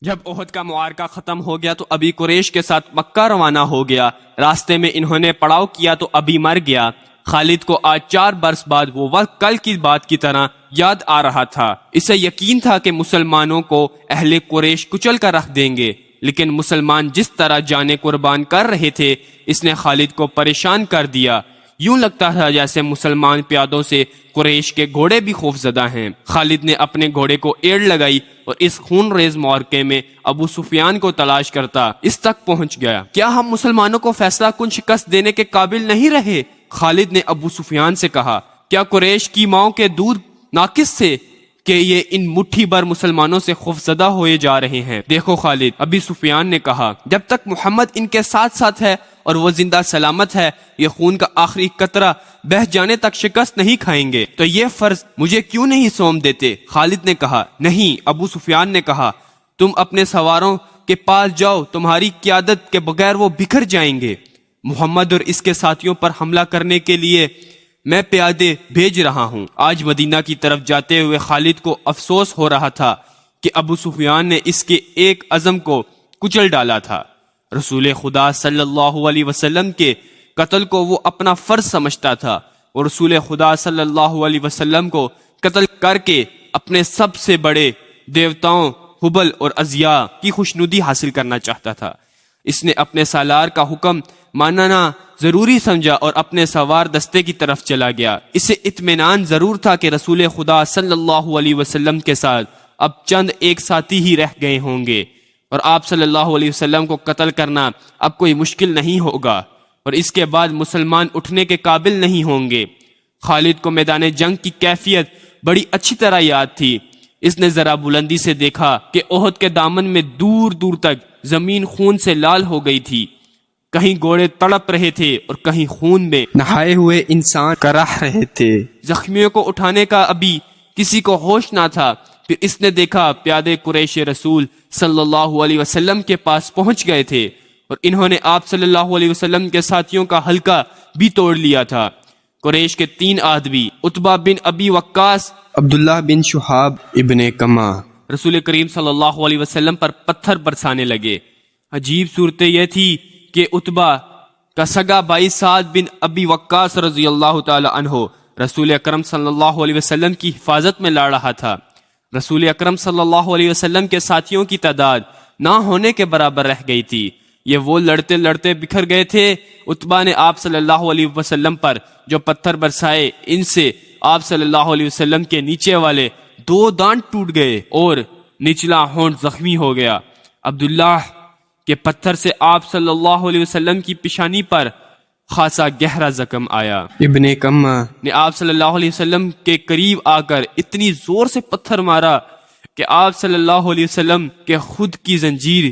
جب احد کا معرکہ ختم ہو گیا تو ابی قریش کے ساتھ مکہ روانہ ہو گیا۔ راستے میں انہوں نے پڑاؤ کیا تو ابی مر گیا۔ خالد کو آج 4 برس بعد وہ وقت کل کی بات کی طرح یاد آ رہا تھا۔ اسے یقین تھا کہ مسلمانوں کو اہل قریش کچل کر رکھ دیں گے، لیکن مسلمان جس طرح جانیں قربان کر رہے تھے اس نے خالد کو پریشان کر دیا۔ یوں لگتا تھا جیسے مسلمان پیادوں سے قریش کے گھوڑے بھی خوف زدہ ہیں۔ خالد نے اپنے گھوڑے کو ایڑ لگائی اور اس خون ریز معرکے میں ابو سفیان کو تلاش کرتا اس تک پہنچ گیا۔ کیا ہم مسلمانوں کو فیصلہ کن شکست دینے کے قابل نہیں رہے؟ خالد نے ابو سفیان سے کہا، کیا قریش کی ماؤں کے دودھ ناقص تھے کہ یہ ان مٹھی بھر مسلمانوں سے خوفزدہ ہوئے جا رہے ہیں؟ دیکھو خالد، ابی سفیان نے کہا، جب تک محمد ان کے ساتھ ساتھ ہے اور وہ زندہ سلامت ہے، یہ خون کا آخری قطرہ بہہ جانے تک شکست نہیں کھائیں گے۔ تو یہ فرض مجھے کیوں نہیں سونپ دیتے؟ خالد نے کہا۔ نہیں، ابو سفیان نے کہا، تم اپنے سواروں کے پاس جاؤ، تمہاری قیادت کے بغیر وہ بکھر جائیں گے۔ محمد اور اس کے ساتھیوں پر حملہ کرنے کے لیے میں پیادے بھیج رہا ہوں۔ آج مدینہ کی طرف جاتے ہوئے خالد کو افسوس ہو رہا تھا کہ ابو سفیان نے اس کے ایک عزم کو کچل ڈالا تھا۔ رسول خدا صلی اللہ علیہ وسلم کے قتل کو وہ اپنا فرض سمجھتا تھا اور رسول خدا صلی اللہ علیہ وسلم کو قتل کر کے اپنے سب سے بڑے دیوتاؤں حبل اور ازیا کی خوشنودی حاصل کرنا چاہتا تھا۔ اس نے اپنے سالار کا حکم ماننا ضروری سمجھا اور اپنے سوار دستے کی طرف چلا گیا۔ اسے اطمینان ضرور تھا کہ رسول خدا صلی اللہ علیہ وسلم کے ساتھ اب چند ایک ساتھی ہی رہ گئے ہوں گے اور آپ صلی اللہ علیہ وسلم کو قتل کرنا اب کوئی مشکل نہیں ہوگا اور اس کے بعد مسلمان اٹھنے کے قابل نہیں ہوں گے۔ خالد کو میدان جنگ کی کیفیت بڑی اچھی طرح یاد تھی۔ اس نے ذرا بلندی سے دیکھا کہ احد کے دامن میں دور دور تک زمین خون سے لال ہو گئی تھی۔ کہیں گھوڑے تڑپ رہے تھے اور کہیں خون میں نہائے ہوئے انسان کرہ رہے تھے۔ زخمیوں کو اٹھانے کا ابھی کسی کو ہوش نہ تھا۔ پھر اس نے دیکھا پیادے قریش رسول صلی اللہ علیہ وسلم کے پاس پہنچ گئے تھے اور انہوں نے آپ صلی اللہ علیہ وسلم کے ساتھیوں کا حلقہ بھی توڑ لیا تھا۔ قریش کے 3 آدمی عتبہ بن ابی وقاص، عبداللہ بن شہاب ابن کما، رسول کریم صلی اللہ علیہ وسلم پر پتھر برسانے لگے۔ عجیب صورت یہ تھی کہ عتبہ کا سگا بھائی سعد بن ابی وقاص رضی اللہ تعالی عنہ رسول اکرم صلی اللہ علیہ وسلم کی حفاظت میں لڑ رہا تھا۔ رسول اکرم صلی اللہ علیہ وسلم کے ساتھیوں کی تعداد نہ ہونے کے برابر رہ گئی تھی۔ یہ وہ لڑتے لڑتے بکھر گئے تھے۔ عتبہ نے آپ صلی اللہ علیہ وسلم پر جو پتھر برسائے، ان سے آپ صلی اللہ علیہ وسلم کے نیچے والے 2 دانت ٹوٹ گئے اور نچلا ہونٹ زخمی ہو گیا۔ عبداللہ کے پتھر سے آپ صلی اللہ علیہ وسلم کی پیشانی پر خاصا گہرا زخم آیا۔ ابن کما نے آپ صلی اللہ علیہ وسلم کے قریب آ کر اتنی زور سے پتھر مارا کہ آپ صلی اللہ علیہ وسلم کے خود کی زنجیر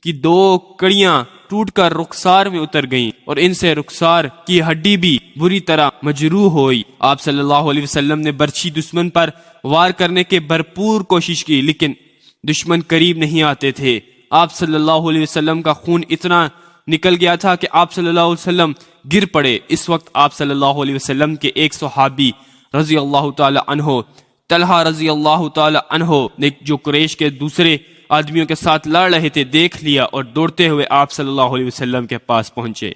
کی 2 کڑیاں ٹوٹ کر رخسار میں اتر گئیں اور ان سے رخسار کی ہڈی بھی بری طرح مجروح ہوئی۔ آپ صلی اللہ علیہ وسلم نے برچھی دشمن پر وار کرنے کے بھرپور کوشش کی، لیکن دشمن قریب نہیں آتے تھے۔ آپ صلی اللہ علیہ وسلم کا خون اتنا نکل گیا تھا کہ آپ صلی اللہ علیہ وسلم گر پڑے۔ اس وقت آپ صلی اللہ علیہ وسلم کے ایک صحابی رضی اللہ تعالی عنہ، طلحہ رضی اللہ تعالی عنہ نے جو قریش کے دوسرے آدمیوں کے ساتھ لڑ رہے تھے دیکھ لیا اور دوڑتے ہوئے آپ صلی اللہ علیہ وسلم کے پاس پہنچے۔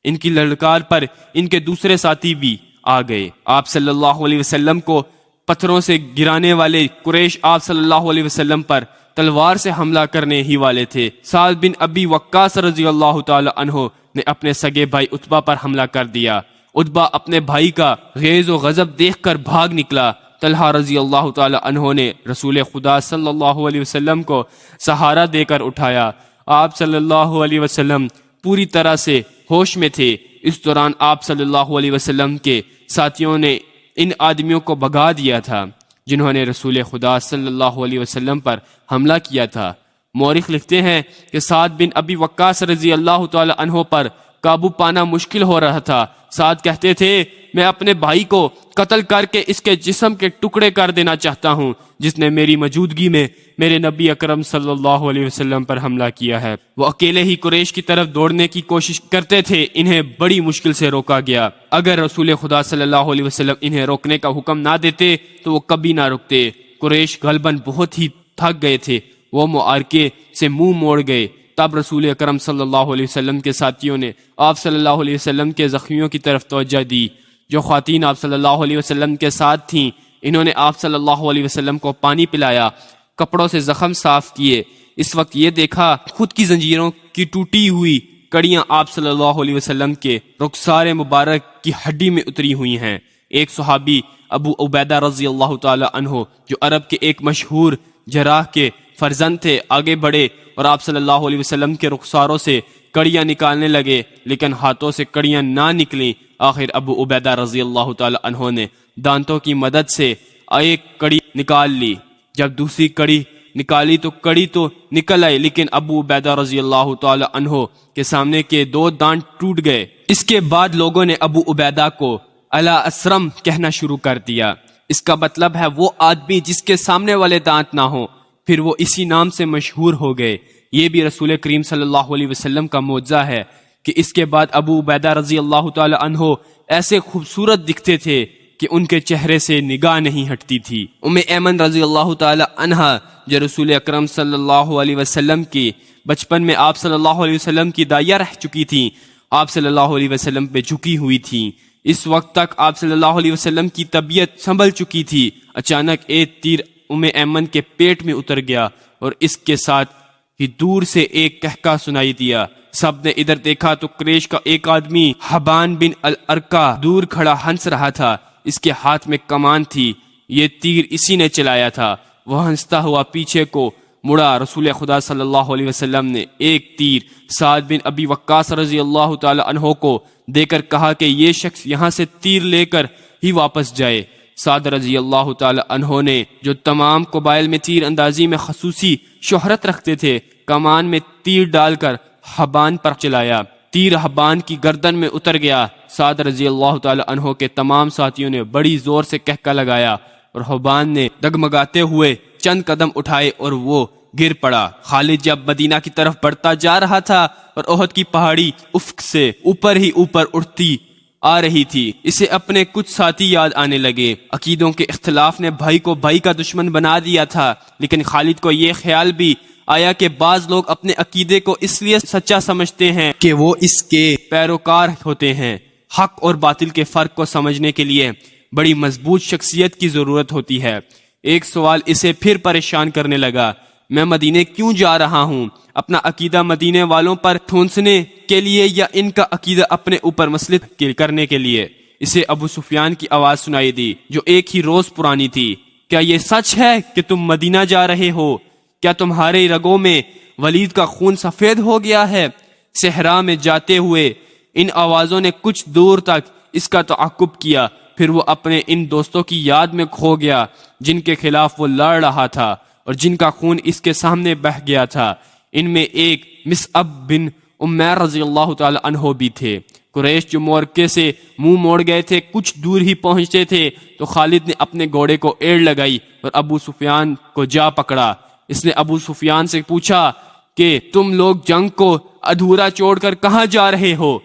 ان کی للکار پر ان کے دوسرے ساتھی بھی آ گئے۔ آپ صلی اللہ علیہ وسلم کو پتھروں سے گرانے والے قریش آپ صلی اللہ علیہ وسلم پر تلوار سے حملہ کرنے ہی والے تھے۔ سعد بن ابی وقاص رضی اللہ تعالی عنہ نے اپنے سگے بھائی عتبہ پر حملہ کر دیا۔ عتبہ اپنے بھائی کا غیظ و غضب دیکھ کر بھاگ نکلا۔ طلحہ رضی اللہ تعالی عنہ نے رسول خدا صلی اللہ علیہ وسلم کو سہارا دے کر اٹھایا۔ آپ صلی اللہ علیہ وسلم پوری طرح سے ہوش میں تھے۔ اس دوران آپ صلی اللہ علیہ وسلم کے ساتھیوں نے ان آدمیوں کو بھگا دیا تھا جنہوں نے رسول خدا صلی اللہ علیہ وسلم پر حملہ کیا تھا۔ مورخ لکھتے ہیں کہ سعد بن ابی وقاص رضی اللہ تعالی عنہ پر قابو پانا مشکل ہو رہا تھا۔ سعد کہتے تھے، میں اپنے بھائی کو قتل کر کے اس کے جسم کے ٹکڑے کر دینا چاہتا ہوں جس نے میری موجودگی میں میرے نبی اکرم صلی اللہ علیہ وسلم پر حملہ کیا ہے۔ وہ اکیلے ہی قریش کی طرف دوڑنے کی کوشش کرتے تھے، انہیں بڑی مشکل سے روکا گیا۔ اگر رسول خدا صلی اللہ علیہ وسلم انہیں روکنے کا حکم نہ دیتے تو وہ کبھی نہ رکتے۔ قریش غالباً بہت ہی تھک گئے تھے وہ معرکے سے منہ موڑ گئے۔ تب رسول اکرم صلی اللہ علیہ وسلم کے ساتھیوں نے آپ صلی اللہ علیہ وسلم کے زخمیوں کی طرف توجہ دی۔ جو خواتین آپ صلی اللہ علیہ وسلم کے ساتھ تھیں انہوں نے آپ صلی اللہ علیہ وسلم کو پانی پلایا، کپڑوں سے زخم صاف کیے۔ اس وقت یہ دیکھا خود کی زنجیروں کی ٹوٹی ہوئی کڑیاں آپ صلی اللہ علیہ وسلم کے رخسار مبارک کی ہڈی میں اتری ہوئی ہیں۔ ایک صحابی ابو عبیدہ رضی اللہ تعالی عنہ جو عرب کے ایک مشہور جراح کے فرزند تھے آگے بڑھے اور آپ صلی اللہ علیہ وسلم کے رخساروں سے کڑیاں نکالنے لگے، لیکن ہاتھوں سے کڑیاں نہ نکلیں۔ آخر ابو عبیدہ رضی اللہ تعالی عنہ نے دانتوں کی مدد سے ایک کڑی نکال لی۔ جب دوسری کڑی نکالی تو کڑی تو نکل آئی، لیکن ابو عبیدہ رضی اللہ تعالی عنہ کے سامنے کے دو دانت ٹوٹ گئے۔ اس کے بعد لوگوں نے ابو عبیدہ کو الا اسرم کہنا شروع کر دیا۔ اس کا مطلب ہے وہ آدمی جس کے سامنے والے دانت نہ ہوں، پھر وہ اسی نام سے مشہور ہو گئے۔ یہ بھی رسول کریم صلی اللہ علیہ وسلم کا معجزہ ہے کہ اس کے بعد ابو عبیدہ رضی اللہ تعالی عنہ ایسے خوبصورت دکھتے تھے کہ ان کے چہرے سے نگاہ نہیں ہٹتی تھی۔ ام ایمن رضی اللہ تعالی عنہا جو رسول اکرم صلی اللہ علیہ وسلم کی بچپن میں آپ صلی اللہ علیہ وسلم کی دائیا رہ چکی تھی، آپ صلی اللہ علیہ وسلم پہ جھکی ہوئی تھی۔ اس وقت تک آپ صلی اللہ علیہ وسلم کی طبیعت سنبھل چکی تھی۔ اچانک ایک تیر ام ایمن کے پیٹ میں اتر گیا اور اس کے ساتھ ہی دور سے ایک کہکا سنائی دیا۔ سب نے ادھر دیکھا تو قریش کا ایک آدمی حبان بن الارقہ دور کھڑا ہنس رہا تھا، اس کے ہاتھ میں کمان تھی، یہ تیر اسی نے چلایا تھا۔ وہ ہنستا ہوا پیچھے کو مڑا، رسول خدا صلی اللہ علیہ وسلم نے ایک تیر سعد بن ابی وقاص رضی اللہ تعالی عنہ کو دے کر کہا کہ یہ شخص یہاں سے تیر لے کر ہی واپس جائے۔ سعد رضی اللہ تعالی عنہ نے جو تمام قبائل میں تیر اندازی میں خصوصی شہرت رکھتے تھے، کمان میں تیر ڈال کر حبان پر چلایا۔ تیر حبان کی گردن میں اتر گیا۔ سعد رضی اللہ تعالی عنہ کے تمام ساتھیوں نے بڑی زور سے کہکا لگایا اور حبان نے ڈگمگاتے ہوئے چند قدم اٹھائے اور وہ گر پڑا۔ خالد جب مدینہ کی طرف بڑھتا جا رہا تھا اور احد کی پہاڑی افق سے اوپر ہی اوپر اٹھتی آ رہی تھی، اسے اپنے کچھ ساتھی یاد آنے لگے۔ عقیدوں کے اختلاف نے بھائی کو بھائی کا دشمن بنا دیا تھا، لیکن خالد کو یہ خیال بھی آیا کہ بعض لوگ اپنے عقیدے کو اس لیے سچا سمجھتے ہیں کہ وہ اس کے پیروکار ہوتے ہیں۔ حق اور باطل کے فرق کو سمجھنے کے لیے بڑی مضبوط شخصیت کی ضرورت ہوتی ہے۔ ایک سوال اسے پھر پریشان کرنے لگا، میں مدینے کیوں جا رہا ہوں؟ اپنا عقیدہ مدینے والوں پر ٹھونسنے کے لیے یا ان کا عقیدہ اپنے اوپر مسلط کرنے کے لیے؟ اسے ابو سفیان کی آواز سنائی دی جو ایک ہی روز پرانی تھی، کیا یہ سچ ہے کہ تم مدینہ جا رہے ہو؟ کیا تمہارے رگوں میں ولید کا خون سفید ہو گیا ہے؟ صحرا میں جاتے ہوئے ان آوازوں نے کچھ دور تک اس کا تعاقب کیا، پھر وہ اپنے ان دوستوں کی یاد میں کھو گیا جن کے خلاف وہ لڑ رہا تھا اور جن کا خون اس کے سامنے بہہ گیا تھا۔ ان میں ایک مصعب بن عمیر رضی اللہ تعالی عنہ بھی تھے۔ قریش جو معرکے سے منہ موڑ گئے تھے کچھ دور ہی پہنچتے تھے تو خالد نے اپنے گھوڑے کو ایڑ لگائی اور ابو سفیان کو جا پکڑا۔ اس نے ابو سفیان سے پوچھا کہ تم لوگ جنگ کو ادھورا چھوڑ کر کہاں جا رہے ہو؟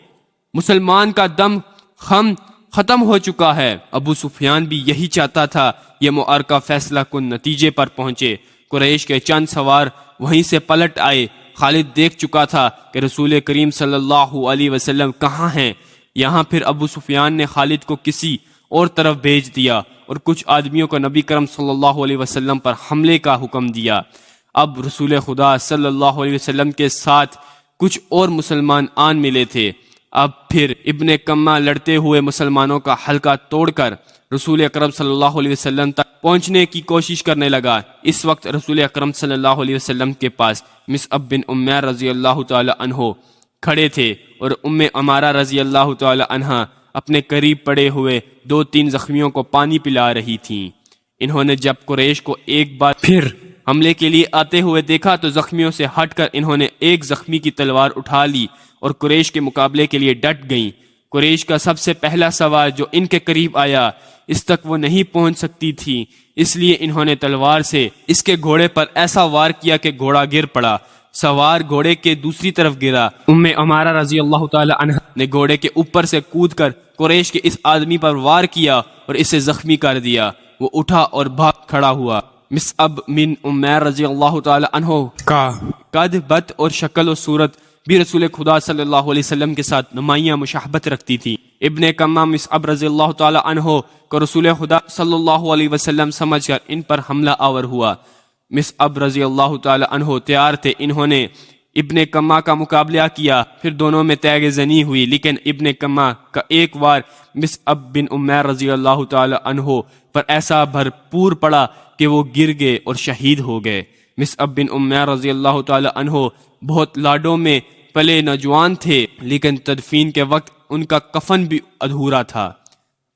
مسلمان کا دم خم ختم ہو چکا ہے۔ ابو سفیان بھی یہی چاہتا تھا یہ معرکہ فیصلہ کن نتیجے پر پہنچے۔ قریش کے چند سوار وہیں سے پلٹ آئے۔ خالد دیکھ چکا تھا کہ رسول کریم صلی اللہ علیہ وسلم کہاں ہیں۔ یہاں پھر ابو سفیان نے خالد کو کسی اور طرف بھیج دیا اور کچھ آدمیوں کو نبی کرم صلی اللہ علیہ وسلم پر حملے کا حکم دیا۔ اب رسول خدا صلی اللہ علیہ وسلم کے ساتھ کچھ اور مسلمان آن ملے تھے۔ اب پھر ابن کما لڑتے ہوئے مسلمانوں کا حلقہ توڑ کر رسول اکرم صلی اللہ علیہ وسلم تک پہنچنے کی کوشش کرنے لگا۔ اس وقت رسول اکرم صلی اللہ علیہ وسلم کے پاس مصعب بن عمیر رضی اللہ تعالی عنہ کھڑے تھے اور ام عمارہ رضی اللہ تعالی عنہا اپنے قریب پڑے ہوئے 2-3 زخمیوں کو پانی پلا رہی تھیں۔ انہوں نے جب قریش کو ایک بار پھر حملے کے لیے آتے ہوئے دیکھا تو زخمیوں سے ہٹ کر انہوں نے ایک زخمی کی تلوار اٹھا لی اور قریش کے مقابلے کے لیے ڈٹ گئیں۔ قریش کا سب سے پہلا سوار جو ان کے قریب آیا اس تک وہ نہیں پہنچ سکتی تھی، اس لیے انہوں نے تلوار سے اس کے گھوڑے پر ایسا وار کیا کہ گھوڑا گر پڑا۔ سوار گھوڑے کے دوسری طرف گرا۔ ام عمارہ رضی اللہ تعالی عنہ نے گھوڑے کے اوپر سے کود کر قریش کے اس آدمی پر وار کیا اور اسے زخمی کر دیا۔ وہ اٹھا اور بھاگ کھڑا ہوا۔ مصعب بن عمیر رضی اللہ تعالی عنہ کا قد بت اور شکل و صورت بھی رسول خدا صلی اللہ علیہ وسلم کے ساتھ نمایاں مشابہت رکھتی تھی۔ ابن کما مصعب رضی اللہ تعالی عنہ کو رسول خدا صلی اللہ علیہ وسلم سمجھ کر ان پر حملہ آور ہوا۔ مصعب رضی اللہ تعالی عنہ تیار تھے، انہوں نے ابن کما کا مقابلہ کیا، پھر دونوں میں تیغ زنی ہوئی، لیکن ابن کما کا ایک وار مصعب بن عمیر رضی اللہ تعالی عنہ پر ایسا بھرپور پڑا کہ وہ گر گئے اور شہید ہو گئے۔ مصعب بن عمیر رضی اللہ تعالی عنہ بہت لاڈوں میں پلے نوجوان تھے، لیکن تدفین کے وقت ان کا کفن بھی ادھورا تھا۔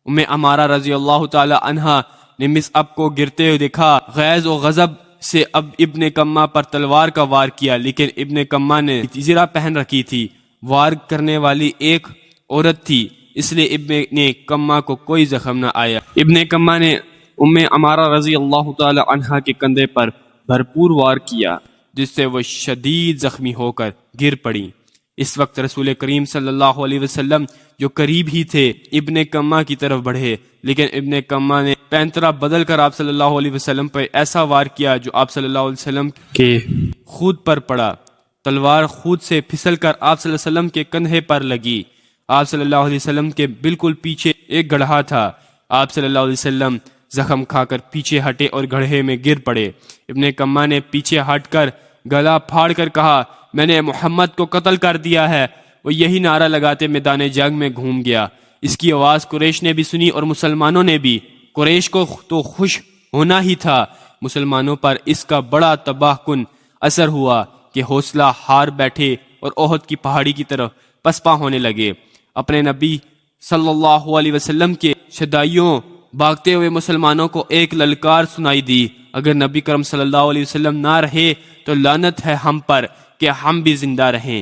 عمارہ رضی اللہ تعالی عنہ نے مصعب کو گرتے ہوئے دیکھا، غیظ و غضب سے اب ابن کما پر تلوار کا وار کیا، لیکن ابن کما نے زرہ پہن رکھی تھی، وار کرنے والی ایک عورت تھی، اس لیے ابن کما کو کوئی زخم نہ آیا۔ ابن کما نے عمارہ رضی اللہ تعالی عنہ کے کندھے پر بھرپور وار کیا، جس سے وہ شدید زخمی ہو کر گر پڑی۔ اس وقت رسول کریم صلی اللہ علیہ وسلم جو قریب ہی تھے ابن کما کی طرف بڑھے، لیکن ابن کما نے پینترا بدل کر آپ صلی اللہ علیہ وسلم پر ایسا وار کیا جو آپ صلی اللہ علیہ وسلم کے خود پر پڑا۔ تلوار خود سے پھسل کر آپ صلی اللہ علیہ وسلم کے کندھے پر لگی۔ آپ صلی اللہ علیہ وسلم کے بالکل پیچھے ایک گڑھا تھا۔ آپ صلی اللہ علیہ وسلم زخم کھا کر پیچھے ہٹے اور گڑھے میں گر پڑے۔ ابن کما نے پیچھے ہٹ کر گلا پھاڑ کر کہا، میں نے محمد کو قتل کر دیا ہے۔ وہ یہی نعرہ لگاتے میدان جنگ میں گھوم گیا۔ اس کی آواز قریش نے بھی سنی اور مسلمانوں نے بھی۔ قریش کو تو خوش ہونا ہی تھا، مسلمانوں پر اس کا بڑا تباہ کن اثر ہوا کہ حوصلہ ہار بیٹھے اور احد کی پہاڑی کی طرف پسپا ہونے لگے۔ اپنے نبی صلی اللہ علیہ وسلم کے شدائیوں بھاگتے ہوئے مسلمانوں کو ایک للکار سنائی دی، اگر نبی کرم صلی اللہ علیہ وسلم نہ رہے تو لعنت ہے ہم پر کہ ہم بھی زندہ رہیں۔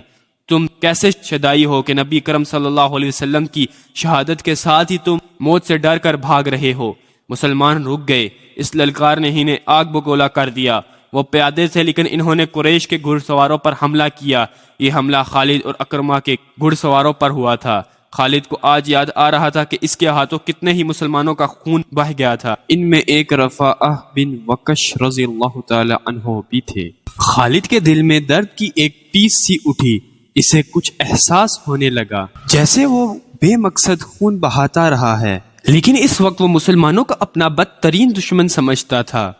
تم کیسے شدائی ہو کہ نبی کرم صلی اللہ علیہ وسلم کی شہادت کے ساتھ ہی تم موت سے ڈر کر بھاگ رہے ہو۔ مسلمان رک گئے، اس للکار نے انہیں آگ بگولا کر دیا۔ وہ پیادے تھے، لیکن انہوں نے قریش کے گھڑ سواروں پر حملہ کیا۔ یہ حملہ خالد اور اکرمہ کے گھڑ سواروں پر ہوا تھا۔ خالد کو آج یاد آ رہا تھا کہ اس کے ہاتھوں کتنے ہی مسلمانوں کا خون بہہ گیا تھا۔ ان میں ایک رفاعہ بن وقش رضی اللہ تعالی عنہ بھی تھے۔ خالد کے دل میں درد کی ایک ٹیس سی اٹھی، اسے کچھ احساس ہونے لگا جیسے وہ بے مقصد خون بہاتا رہا ہے، لیکن اس وقت وہ مسلمانوں کا اپنا بدترین دشمن سمجھتا تھا۔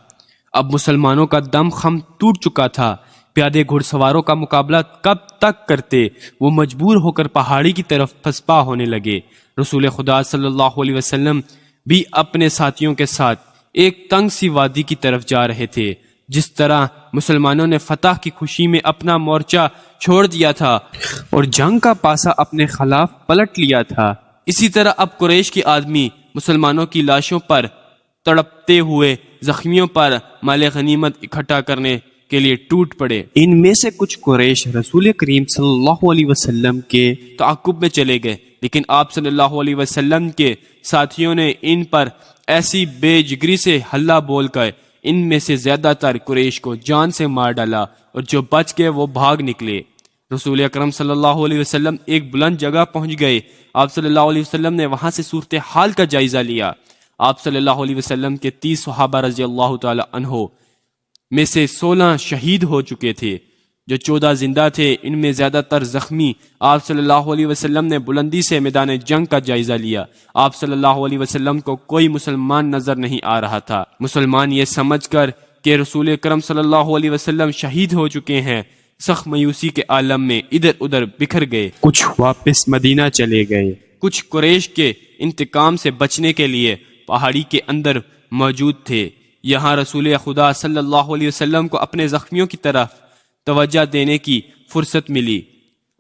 اب مسلمانوں کا دم خم ٹوٹ چکا تھا۔ پیادے گھڑ سواروں کا مقابلہ کب تک کرتے؟ وہ مجبور ہو کر پہاڑی کی طرف پسپا ہونے لگے۔ رسول خدا صلی اللہ علیہ وسلم بھی اپنے ساتھیوں کے ساتھ ایک تنگ سی وادی کی طرف جا رہے تھے۔ جس طرح مسلمانوں نے فتح کی خوشی میں اپنا مورچہ چھوڑ دیا تھا اور جنگ کا پاسا اپنے خلاف پلٹ لیا تھا، اسی طرح اب قریش کے آدمی مسلمانوں کی لاشوں پر تڑپتے ہوئے زخمیوں پر مال غنیمت اکٹھا کرنے کے لیے ٹوٹ پڑے۔ ان میں سے کچھ قریش رسول کریم صلی اللہ علیہ وسلم کے تعاقب میں چلے گئے، لیکن آپ صلی اللہ علیہ وسلم کے ساتھیوں نے ان پر ایسی بے جگری سے حلہ بول کر ان میں سے زیادہ تر قریش کو جان سے مار ڈالا، اور جو بچ گئے وہ بھاگ نکلے۔ رسول اکرم صلی اللہ علیہ وسلم ایک بلند جگہ پہنچ گئے۔ آپ صلی اللہ علیہ وسلم نے وہاں سے صورتحال کا جائزہ لیا۔ آپ صلی اللہ علیہ وسلم کے 30 صحابہ رضی اللہ تعالی عنہ میں سے 16 شہید ہو چکے تھے، جو 14 زندہ تھے، ان میں زیادہ تر زخمی۔ آپ صلی اللہ علیہ وسلم نے بلندی سے میدان جنگ کا جائزہ لیا۔ آپ صلی اللہ علیہ وسلم کو کوئی مسلمان نظر نہیں آ رہا تھا۔ مسلمان یہ سمجھ کر کہ رسول اکرم صلی اللہ علیہ وسلم شہید ہو چکے ہیں، سخت مایوسی کے عالم میں ادھر ادھر بکھر گئے۔ کچھ واپس مدینہ چلے گئے، کچھ قریش کے انتقام سے بچنے کے لیے پہاڑی کے اندر موجود تھے۔ یہاں رسول خدا صلی اللہ علیہ وسلم کو اپنے زخمیوں کی طرف توجہ دینے کی فرصت ملی۔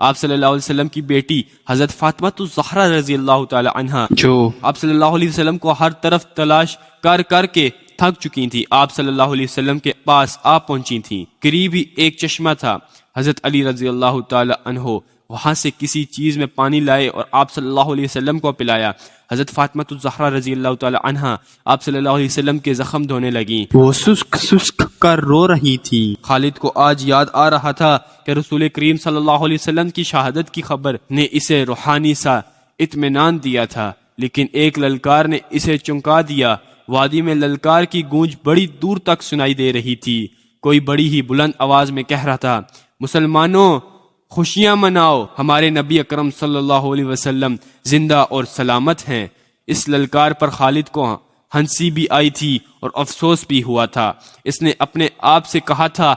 آپ صلی اللہ علیہ وسلم کی بیٹی حضرت فاطمہ الزہرا رضی اللہ تعالی عنہا، جو آپ صلی اللہ علیہ وسلم کو ہر طرف تلاش کر کر کے تھک چکی تھی، آپ صلی اللہ علیہ وسلم کے پاس آ پہنچی تھیں۔ قریب ہی ایک چشمہ تھا۔ حضرت علی رضی اللہ تعالی عنہ وہاں سے کسی چیز میں پانی لائے اور آپ صلی اللہ علیہ وسلم کو پلایا۔ حضرت فاطمہ الزہرا رضی اللہ تعالی عنہا آپ صلی اللہ علیہ وسلم کے زخم دھونے لگیں۔ وہ سسک سسک کر رو رہی تھی۔ خالد کو آج یاد آ رہا تھا کہ رسول کریم صلی اللہ علیہ وسلم کی شہادت کی خبر نے اسے روحانی سا اطمینان دیا تھا، لیکن ایک للکار نے اسے چونکا دیا۔ وادی میں للکار کی گونج بڑی دور تک سنائی دے رہی تھی۔ کوئی بڑی ہی بلند آواز میں کہہ رہا تھا، مسلمانوں خوشیاں مناؤ، ہمارے نبی اکرم صلی اللہ علیہ وسلم زندہ اور سلامت ہیں۔ اس للکار پر خالد کو ہنسی بھی آئی تھی اور افسوس بھی ہوا تھا۔ اس نے اپنے آپ سے کہا تھا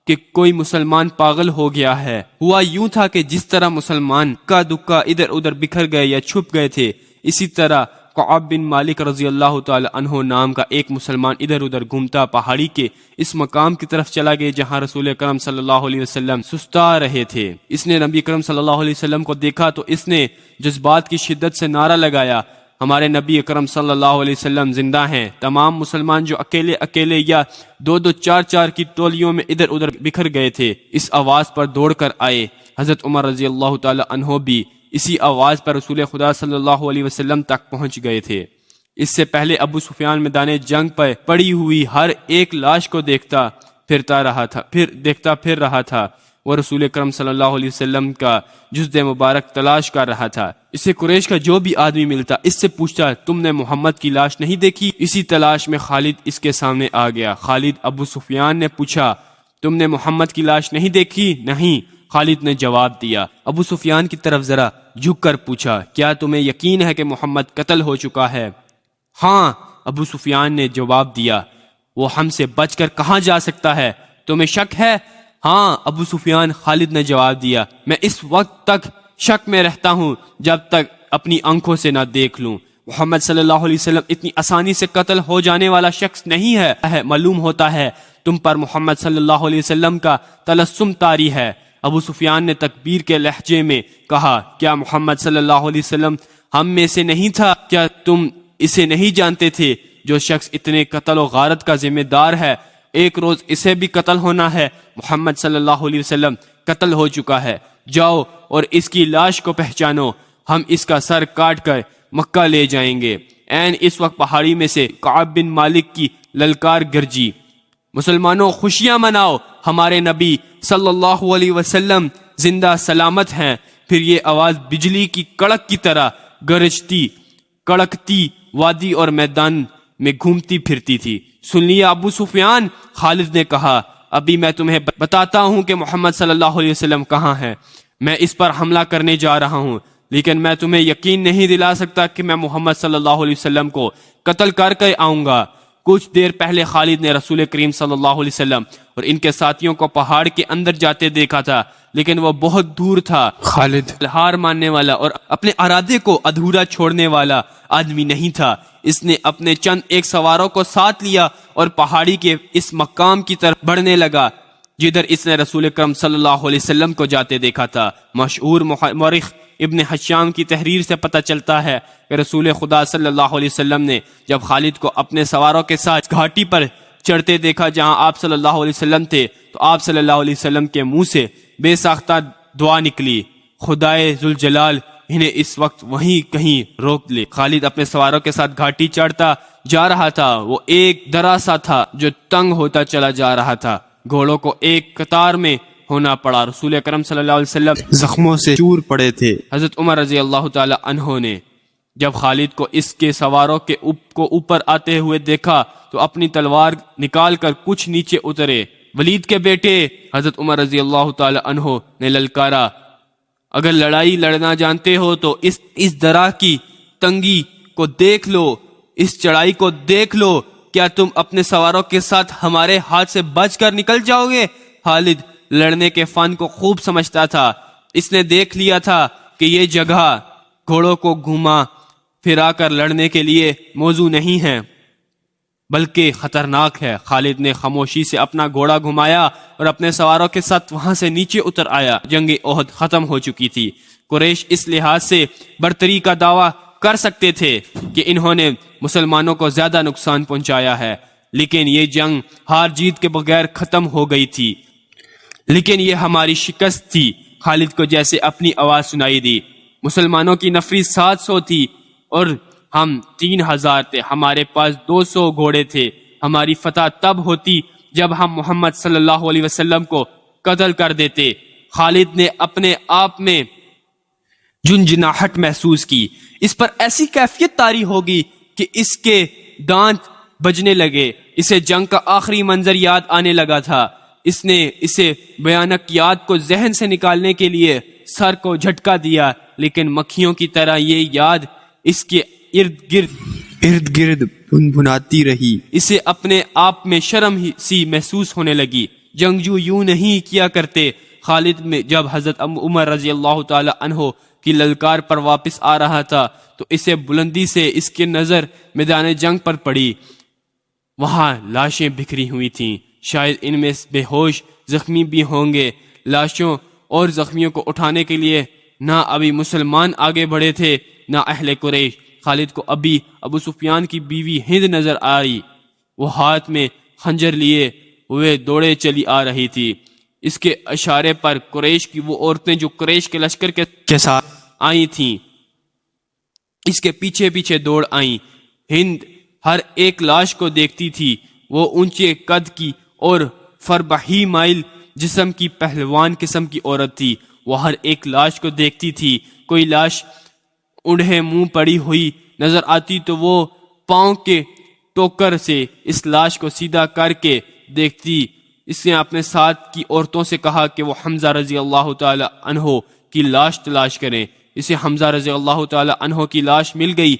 کہ کوئی مسلمان پاگل ہو گیا ہے۔ ہوا یوں تھا کہ جس طرح مسلمان کا دکا ادھر ادھر بکھر گئے یا چھپ گئے تھے، اسی طرح کعب بن مالک رضی اللہ تعالی عنہ نام کا ایک مسلمان ادھر ادھر گھومتا پہاڑی کے اس مقام کی طرف چلا گیا جہاں رسول اکرم صلی اللہ علیہ وسلم سستا رہے تھے۔ اس نے نبی اکرم صلی اللہ علیہ وسلم کو دیکھا تو اس نے جذبات کی شدت سے نعرہ لگایا، ہمارے نبی اکرم صلی اللہ علیہ وسلم زندہ ہیں۔ تمام مسلمان جو اکیلے اکیلے یا دو دو چار چار کی ٹولیوں میں ادھر ادھر بکھر گئے تھے، اس آواز پر دوڑ کر آئے۔ حضرت عمر رضی اللہ تعالی عنہ بھی اسی آواز پر رسول خدا صلی اللہ علیہ وسلم تک پہنچ گئے تھے۔ اس سے پہلے ابو سفیان میدان جنگ پر پڑی ہوئی ہر ایک لاش کو دیکھتا پھر رہا تھا۔ وہ رسول اکرم صلی اللہ علیہ وسلم کا جسد مبارک تلاش کر رہا تھا۔ اسے قریش کا جو بھی آدمی ملتا اس سے پوچھتا، تم نے محمد کی لاش نہیں دیکھی؟ اسی تلاش میں خالد اس کے سامنے آ گیا۔ خالد ابو سفیان نے پوچھا، تم نے محمد کی لاش نہیں دیکھی؟ نہیں، خالد نے جواب دیا۔ ابو سفیان کی طرف ذرا جھک کر پوچھا، کیا تمہیں یقین ہے کہ محمد قتل ہو چکا ہے؟ ہاں، ابو سفیان نے جواب دیا۔ وہ ہم سے بچ کر کہاں جا سکتا ہے؟ تمہیں شک ہے؟ ہاں، ابو سفیان، خالد نے جواب دیا، میں اس وقت تک شک میں رہتا ہوں جب تک اپنی آنکھوں سے نہ دیکھ لوں۔ محمد صلی اللہ علیہ وسلم اتنی آسانی سے قتل ہو جانے والا شخص نہیں ہے۔ معلوم ہوتا ہے تم پر محمد صلی اللہ علیہ وسلم کا تلسم طاری ہے۔ ابو سفیان نے تکبیر کے لہجے میں کہا، کیا محمد صلی اللہ علیہ وسلم ہم میں سے نہیں تھا؟ کیا تم اسے نہیں جانتے تھے؟ جو شخص اتنے قتل و غارت کا ذمہ دار ہے، ایک روز اسے بھی قتل ہونا ہے۔ محمد صلی اللہ علیہ وسلم قتل ہو چکا ہے، جاؤ اور اس کی لاش کو پہچانو، ہم اس کا سر کاٹ کر مکہ لے جائیں گے۔ عین اس وقت پہاڑی میں سے کعب بن مالک کی للکار گرجی، مسلمانوں خوشیاں مناؤ، ہمارے نبی صلی اللہ علیہ وسلم زندہ سلامت ہیں۔ پھر یہ آواز بجلی کی کڑک کی طرح گرجتی کڑکتی وادی اور میدان میں گھومتی پھرتی تھی۔ سن لیا ابو سفیان؟ خالد نے کہا، ابھی میں تمہیں بتاتا ہوں کہ محمد صلی اللہ علیہ وسلم کہاں ہے۔ میں اس پر حملہ کرنے جا رہا ہوں، لیکن میں تمہیں یقین نہیں دلا سکتا کہ میں محمد صلی اللہ علیہ وسلم کو قتل کر کے آؤں گا۔ کچھ دیر پہلے خالد نے رسول کریم صلی اللہ علیہ وسلم اور ان کے ساتھیوں کو پہاڑ کے اندر جاتے دیکھا تھا، لیکن وہ بہت دور تھا۔ خالد ہار ماننے والا اور اپنے ارادے کو ادھورا چھوڑنے والا آدمی نہیں تھا۔ اس نے اپنے چند ایک سواروں کو ساتھ لیا اور پہاڑی کے اس مقام کی طرف بڑھنے لگا جدھر اس نے رسول اکرم صلی اللہ علیہ وسلم کو جاتے دیکھا تھا۔ مشہور مورخ ابن حشام کی تحریر سے پتہ چلتا ہے کہ رسول خدا صلی اللہ علیہ وسلم نے جب خالد کو اپنے سواروں کے ساتھ گھاٹی پر چڑھتے دیکھا جہاں آپ صلی اللہ علیہ وسلم تھے، تو آپ صلی اللہ علیہ وسلم کے منہ سے بے ساختہ دعا نکلی، خدائے ذوالجلال انہیں اس وقت وہیں کہیں روک لے۔ خالد اپنے سواروں کے ساتھ گھاٹی چڑھتا جا رہا تھا۔ وہ ایک درا سا تھا جو تنگ ہوتا چلا جا رہا تھا۔ گھوڑوں کو ایک قطار میں ہونا پڑا۔ رسول اکرم صلی اللہ علیہ وسلم زخموں سے چور پڑے تھے۔ حضرت عمر رضی اللہ تعالی عنہ نے جب خالد کو اس کے سواروں کے اوپر آتے ہوئے دیکھا تو اپنی تلوار نکال کر کچھ نیچے اترے۔ ولید کے بیٹے حضرت عمر رضی اللہ تعالی عنہ نے للکارا، اگر لڑائی لڑنا جانتے ہو تو اس درا کی تنگی کو دیکھ لو، اس چڑھائی کو دیکھ لو، کیا تم اپنے سواروں کے ساتھ ہمارے ہاتھ سے بچ کر نکل جاؤ گے؟ خالد لڑنے کے فن کو خوب سمجھتا تھا۔ اس نے دیکھ لیا تھا کہ یہ جگہ گھوڑوں کو گھما پھرا کر لڑنے کے لیے موزوں نہیں ہے بلکہ خطرناک ہے۔ خالد نے خاموشی سے اپنا گھوڑا گھمایا اور اپنے سواروں کے ساتھ وہاں سے نیچے اتر آیا۔ جنگ احد ختم ہو چکی تھی۔ قریش اس لحاظ سے برتری کا دعویٰ کر سکتے تھے کہ انہوں نے مسلمانوں کو زیادہ نقصان پہنچایا ہے، لیکن یہ جنگ ہار جیت کے بغیر ختم ہو گئی تھی۔ لیکن یہ ہماری شکست تھی۔ خالد کو جیسے اپنی آواز سنائی دی۔ مسلمانوں کی نفری 700 تھی اور ہم 3000 تھے۔ ہمارے پاس 200 گھوڑے تھے۔ ہماری فتح تب ہوتی جب ہم محمد صلی اللہ علیہ وسلم کو قتل کر دیتے۔ خالد نے اپنے آپ میں جنجناہٹ محسوس کی۔ اس پر ایسی کیفیت طاری ہوگی کہ اس کے دانت بجنے لگے۔ اسے جنگ کا آخری منظر یاد آنے لگا تھا۔ اس نے اسے بھیانک یاد کو ذہن سے نکالنے کے لیے سر کو جھٹکا دیا، لیکن مکھیوں کی طرح یہ یاد اس کے ارد گرد بھنبھناتی رہی۔ اسے اپنے آپ میں شرم سی محسوس ہونے لگی۔ جنگجو یوں نہیں کیا کرتے۔ خالد میں جب حضرت عمر رضی اللہ تعالی عنہ کی للکار پر واپس آ رہا تھا تو اسے بلندی سے اس کی نظر میدان جنگ پر پڑی۔ وہاں لاشیں بکھری ہوئی تھیں، شاید ان میں بے ہوش زخمی بھی ہوں گے۔ لاشوں اور زخمیوں کو اٹھانے کے لیے نہ ابھی مسلمان آگے بڑھے تھے نہ اہل قریش۔ خالد کو ابو سفیان کی بیوی ہند نظر آئی۔ وہ ہاتھ میں خنجر لیے ہوئے دوڑے چلی آ رہی تھی۔ اس کے اشارے پر قریش کی وہ عورتیں جو قریش کے لشکر کے ساتھ آئی تھیں اس کے پیچھے پیچھے دوڑ آئیں۔ ہند ہر ایک لاش کو دیکھتی تھی۔ وہ اونچے قد کی اور فربہی مائل جسم کی پہلوان قسم کی عورت تھی۔ وہ ہر ایک لاش کو دیکھتی تھی۔ کوئی لاش اونڈھے منہ پڑی ہوئی نظر آتی تو وہ پاؤں کے ٹوکر سے اس لاش کو سیدھا کر کے دیکھتی۔ اس نے اپنے ساتھ کی عورتوں سے کہا کہ وہ حمزہ رضی اللہ تعالی عنہ کی لاش تلاش کریں۔ اسے حمزہ رضی اللہ تعالی عنہ کی لاش مل گئی۔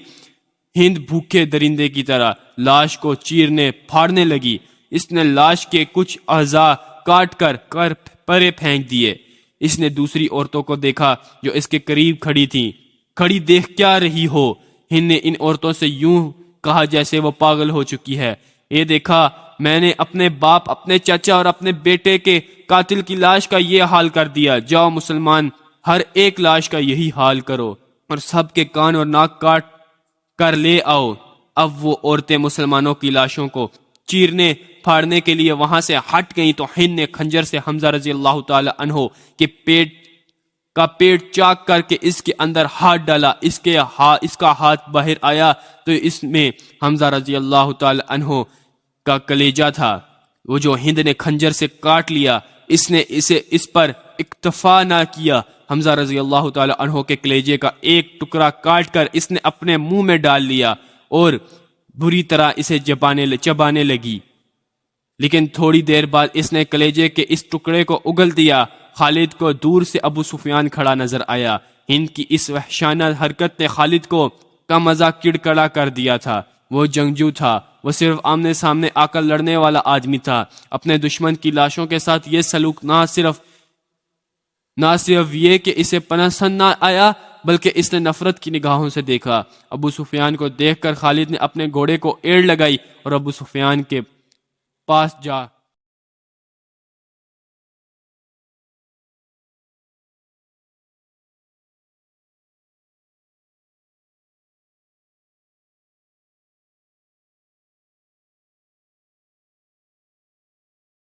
ہند بھوکے درندے کی طرح لاش کو چیرنے پھاڑنے لگی۔ اس نے لاش کے کچھ اعضاء کاٹ کر پرے پھینک دیے۔ اس نے دوسری عورتوں کو دیکھا جو اس کے قریب کھڑی تھیں۔ کھڑی دیکھ کیا رہی ہو؟ ہند نے ان عورتوں سے یوں کہا جیسے وہ پاگل ہو چکی ہے۔ یہ دیکھا، میں نے اپنے باپ، اپنے چچا اور اپنے بیٹے کے قاتل کی لاش کا یہ حال کر دیا۔ جاؤ مسلمان، ہر ایک لاش کا یہی حال کرو اور سب کے کان اور ناک کاٹ کر لے آؤ۔ اب وہ عورتیں مسلمانوں کی لاشوں کو چیرنے پھاڑنے کے لیے وہاں سے ہٹ گئیں تو ہند نے خنجر سے حمزہ رضی اللہ تعالی عنہ کے پیٹ چاک کر کے اس کے اندر ہاتھ ڈالا۔ اس کا ہاتھ باہر آیا تو اس میں حمزہ رضی اللہ تعالی عنہ کا کلیجہ تھا، وہ جو ہند نے خنجر سے کاٹ لیا۔ اس نے اس پر اکتفا نہ کیا، حمزہ رضی اللہ تعالی عنہ کے کلیجے کا ایک ٹکڑا کاٹ کر اس نے اپنے منہ میں ڈال لیا اور بری طرح اسے چبانے لگی۔ لیکن تھوڑی دیر بعد اس نے کلیجے کے اس ٹکڑے کو اگل دیا۔ خالد کو دور سے ابو سفیان کھڑا نظر آیا۔ ہند کی اس وحشانہ حرکت نے خالد کو کم ازاں کڑکڑا کر دیا تھا۔ وہ جنگجو تھا، وہ صرف آمنے سامنے آ کر لڑنے والا آدمی تھا۔ اپنے دشمن کی لاشوں کے ساتھ یہ سلوک نہ صرف یہ کہ اسے پسند نہ آیا بلکہ اس نے نفرت کی نگاہوں سے دیکھا۔ ابو سفیان کو دیکھ کر خالد نے اپنے گھوڑے کو ایڑ لگائی اور ابو سفیان کے پاس جا